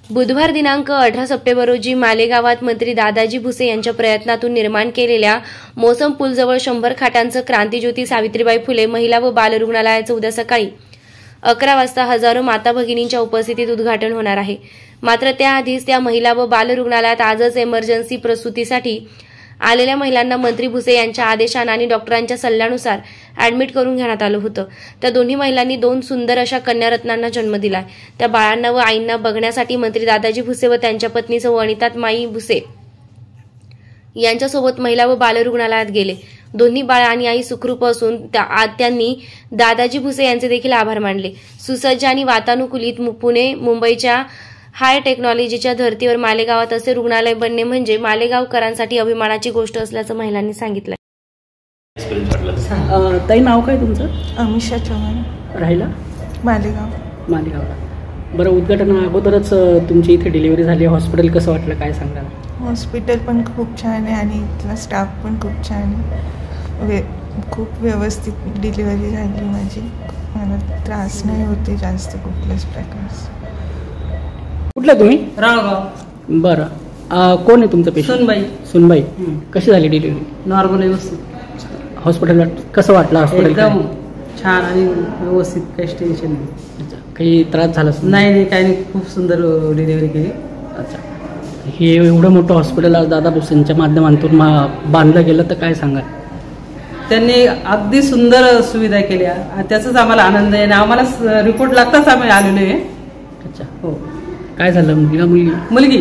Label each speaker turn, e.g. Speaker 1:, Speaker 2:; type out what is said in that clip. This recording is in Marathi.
Speaker 1: बुधवार दिनांक 18 सप्टेंबर रोजी मालेगावात मंत्री दादाजी भुसे यांच्या प्रयत्नातून निर्माण केलेल्या मोसम पूलजवळ 100 खाटांचं क्रांतीज्योती सावित्रीबाई फुले महिला व बाल रुग्णालयाचं उद्या सकाळी 11 वाजता हजारो माता भगिनींच्या उपस्थितीत उद्घाटन होणार आहे। मात्र त्याआधीच त्या महिला व बाल रुग्णालयात आजच इमर्जन्सी प्रसूतीसाठी आलेल्या महिलांना मंत्री भुसे यांच्या आदेशाने आणि डॉक्टरांच्या सल्ल्यानुसार ऍडमिट करून घेण्यात आलं होतं। त्या दोन्ही महिलांनी 2 सुंदर अशा कन्यारत्नांना जन्म दिलाय। त्या बाळांना व आईंना बघण्यासाठी मंत्री दादाजी भुसे व त्यांच्या पत्नी सौ अनिता माई भुसे यांच्यासोबत महिला व बाल रुग्णालयात गेले। दोन्ही बाळ आणि आई सुखरूप असून त्यांनी दादाजी भुसे यांचे देखील आभार मानले। सुसज्ज आणि वातानुकूलित पुणे मुंबईच्या हाय टेक्नॉलॉजीच्या धर्तीवर मालेगावात असे रुग्णालय बनणे म्हणजे मालेगावकरांसाठी अभिमानाची गोष्ट असल्याचं महिलांनी सांगितलं।
Speaker 2: ताई, नाव काय तुमचं?
Speaker 3: अमिषा चव्हाण,
Speaker 2: राहिला
Speaker 3: मालेगावला।
Speaker 2: बरं, उद्घाटना अगोदरच तुमची इथे डिलिव्हरी झाली, हॉस्पिटल कसं वाटलं, काय सांगाल?
Speaker 3: हॉस्पिटल पण खूप छान आहे आणि इथला स्टाफ पण खूप छान आहे। खूप व्यवस्थित डिलिव्हरी झाली माझी, मला त्रास नाही होते जास्त कुठल्याच प्रकारचा।
Speaker 2: कुठलं तुम्ही?
Speaker 4: राळगाव।
Speaker 2: बरं, कोण आहे तुमचं पेशंट? सुनबाई। कशी झाली डिलिव्हरी?
Speaker 4: नॉर्मल, व्यवस्थित।
Speaker 2: हॉस्पिटलला कसं वाटलं? हॉस्पिटल
Speaker 4: एकदम छान आणि व्यवस्थित, काहीच टेन्शन नाही।
Speaker 2: काही त्रास झाला?
Speaker 4: नाही, काही नाही, खूप सुंदर डिलिव्हरी केली।
Speaker 2: अच्छा, हे एवढं मोठं हॉस्पिटल आज दादा भुसेंच्या माध्यमातून बांधलं गेलं, तर काय सांगाल?
Speaker 4: त्यांनी अगदी सुंदर सुविधा केल्या, त्याचाच आम्हाला आनंद आहे। आम्हाला रिपोर्ट लागताच आम्ही आलेलो आहे।
Speaker 2: अच्छा, हो। काय झालं, मुलगा मुलगी?
Speaker 4: मुलगी।